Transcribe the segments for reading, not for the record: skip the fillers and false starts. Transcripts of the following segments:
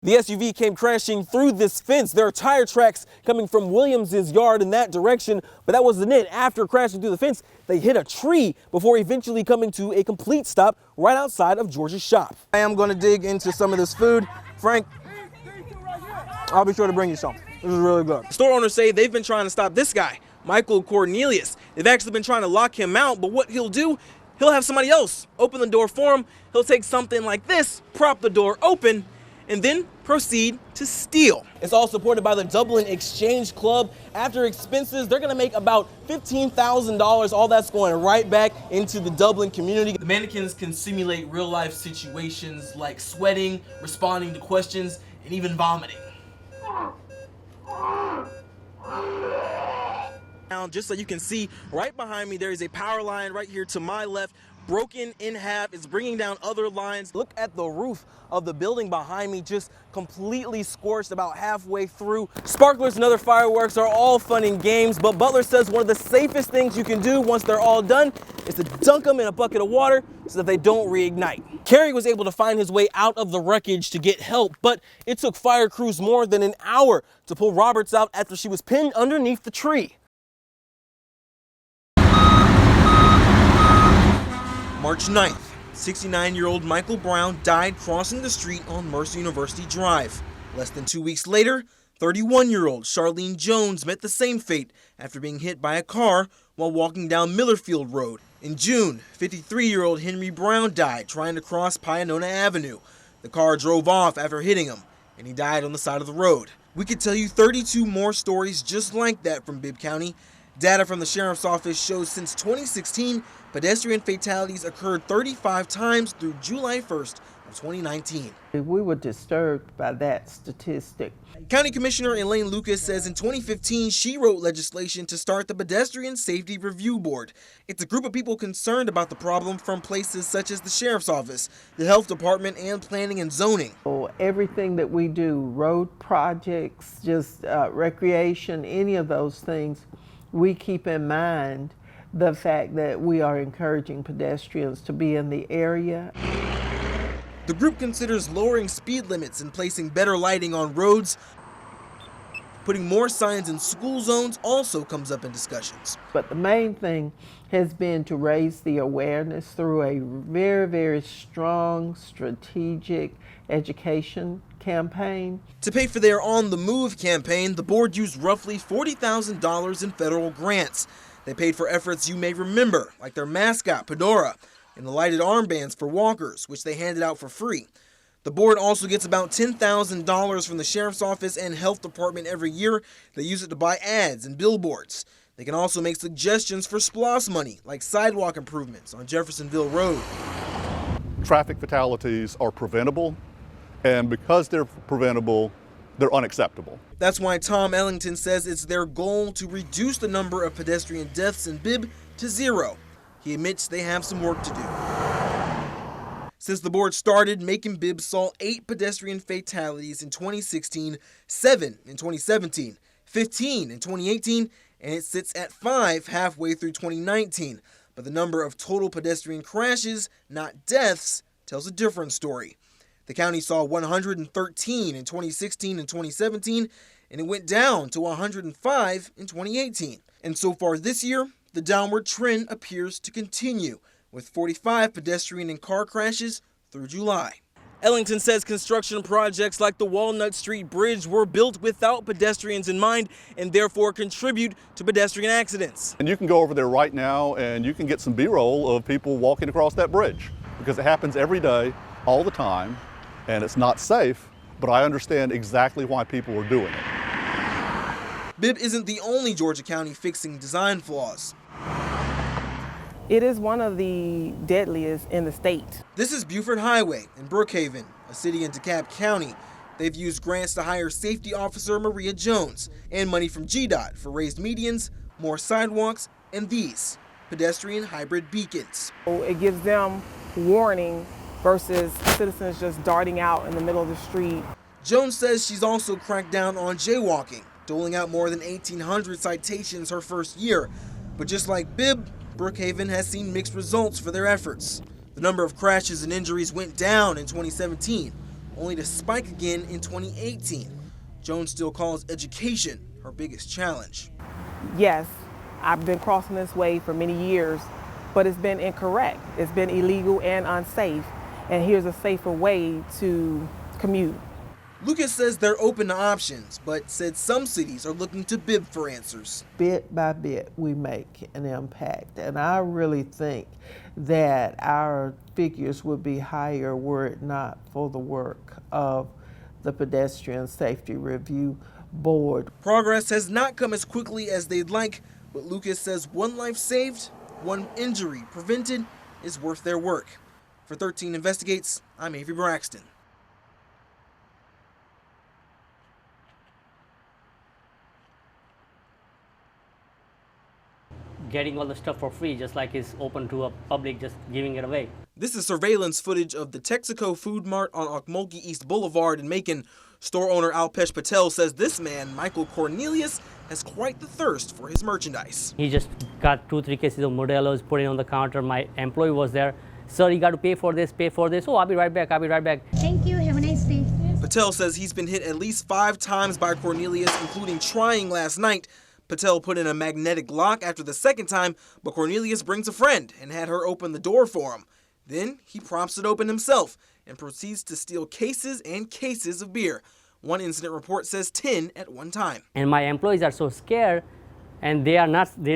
The SUV came crashing through this fence. There are tire tracks coming from Williams's yard in that direction, but that wasn't it. After crashing through the fence, they hit a tree before eventually coming to a complete stop right outside of George's shop. I am going to dig into some of this food. Frank, I'll be sure to bring you some. This is really good. Store owners say they've been trying to stop this guy, Michael Cornelius. They've actually been trying to lock him out, but what he'll do, he'll have somebody else open the door for him. He'll take something like this, prop the door open, and then proceed to steal. It's all supported by the Dublin Exchange Club. After expenses, they're gonna make about $15,000. All that's going right back into the Dublin community. The mannequins can simulate real life situations like sweating, responding to questions, and even vomiting. Now, just so you can see, right behind me, there is a power line right here to my left, broken in half. It's bringing down other lines. Look at the roof of the building behind me, just completely scorched about halfway through. Sparklers and other fireworks are all fun and games, but Butler says one of the safest things you can do once they're all done is to dunk them in a bucket of water so that they don't reignite. Kerry was able to find his way out of the wreckage to get help, but it took fire crews more than an hour to pull Roberts out after she was pinned underneath the tree. March 9th, 69-year-old Michael Brown died crossing the street on Mercer University Drive. Less than 2 weeks later, 31-year-old Charlene Jones met the same fate after being hit by a car while walking down Millerfield Road. In June, 53-year-old Henry Brown died trying to cross Pionona Avenue. The car drove off after hitting him, and he died on the side of the road. We could tell you 32 more stories just like that from Bibb County. Data from the Sheriff's Office shows since 2016, pedestrian fatalities occurred 35 times through July 1st of 2019. We were disturbed by that statistic. County Commissioner Elaine Lucas says in 2015 she wrote legislation to start the Pedestrian Safety Review Board. It's a group of people concerned about the problem from places such as the Sheriff's Office, the Health Department, and Planning and Zoning. Everything that we do, road projects, just recreation, any of those things, we keep in mind the fact that we are encouraging pedestrians to be in the area. The group considers lowering speed limits and placing better lighting on roads. Putting more signs in school zones also comes up in discussions. But the main thing has been to raise the awareness through a very, very strong strategic education campaign. To pay for their On the Move campaign, the board used roughly $40,000 in federal grants. They paid for efforts you may remember, like their mascot, Pedora, and the lighted armbands for walkers, which they handed out for free. The board also gets about $10,000 from the Sheriff's Office and Health Department every year. They use it to buy ads and billboards. They can also make suggestions for SPLOST money, like sidewalk improvements on Jeffersonville Road. Traffic fatalities are preventable, and because they're preventable, they're unacceptable. That's why Tom Ellington says it's their goal to reduce the number of pedestrian deaths in Bibb to zero. He admits they have some work to do. Since the board started, Macon Bibb saw 8 pedestrian fatalities in 2016, 7 in 2017, 15 in 2018, and it sits at 5 halfway through 2019. But the number of total pedestrian crashes, not deaths, tells a different story. The county saw 113 in 2016 and 2017, and it went down to 105 in 2018. And so far this year, the downward trend appears to continue, with 45 pedestrian and car crashes through July. Ellington says construction projects like the Walnut Street Bridge were built without pedestrians in mind and therefore contribute to pedestrian accidents. And you can go over there right now and you can get some B-roll of people walking across that bridge, because it happens every day, all the time, and it's not safe, but I understand exactly why people are doing it. Bibb isn't the only Georgia county fixing design flaws. It is one of the deadliest in the state. This is Buford Highway in Brookhaven, a city in DeKalb County. They've used grants to hire safety officer Maria Jones and money from GDOT for raised medians, more sidewalks, and these pedestrian hybrid beacons. It gives them warning versus citizens just darting out in the middle of the street. Jones says she's also cracked down on jaywalking, doling out more than 1,800 citations her first year. But just like Bibb, Brookhaven has seen mixed results for their efforts. The number of crashes and injuries went down in 2017, only to spike again in 2018. Jones still calls education her biggest challenge. Yes, I've been crossing this way for many years, but it's been incorrect. It's been illegal and unsafe, and here's a safer way to commute. Lucas says they're open to options, but said some cities are looking to bib for answers. Bit by bit, we make an impact, and I really think that our figures would be higher were it not for the work of the Pedestrian Safety Review Board. Progress has not come as quickly as they'd like, but Lucas says one life saved, one injury prevented is worth their work. For 13 Investigates, I'm Avery Braxton. Getting all the stuff for free, just like it's open to a public, just giving it away. This is surveillance footage of the Texaco Food Mart on Okmulgee East Boulevard in Macon. Store owner Alpesh Patel says this man, Michael Cornelius, has quite the thirst for his merchandise. He just got 2-3 cases of Modelo's, put it on the counter. My employee was there. Sir, you got to pay for this, pay for this. Oh, I'll be right back, I'll be right back. Thank you, have a nice day. Patel says he's been hit at least 5 times by Cornelius, including trying last night. Patel put in a magnetic lock after the second time, but Cornelius brings a friend and had her open the door for him. Then he props it open himself and proceeds to steal cases and cases of beer. One incident report says 10 at one time. And my employees are so scared, and they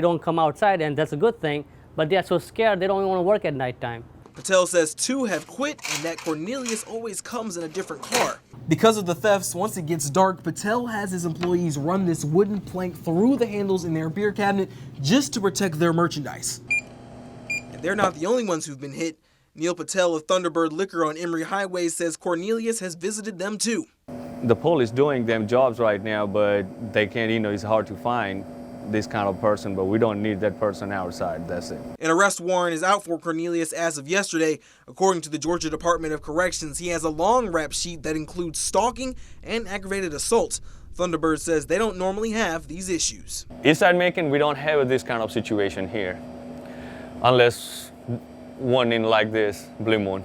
don't come outside, and that's a good thing, but they are so scared they don't even want to work at nighttime. Patel says 2 have quit and that Cornelius always comes in a different car. Because of the thefts, once it gets dark, Patel has his employees run this wooden plank through the handles in their beer cabinet just to protect their merchandise. And they're not the only ones who've been hit. Neil Patel of Thunderbird Liquor on Emory Highway says Cornelius has visited them too. The police doing them jobs right now, but they can't, it's hard to find this kind of person, but we don't need that person outside, that's it. An arrest warrant is out for Cornelius as of yesterday. According to the Georgia Department of Corrections, he has a long rap sheet that includes stalking and aggravated assault. Thunderbird says they don't normally have these issues. Inside Macon, we don't have this kind of situation here, unless one in like this, Blue Moon.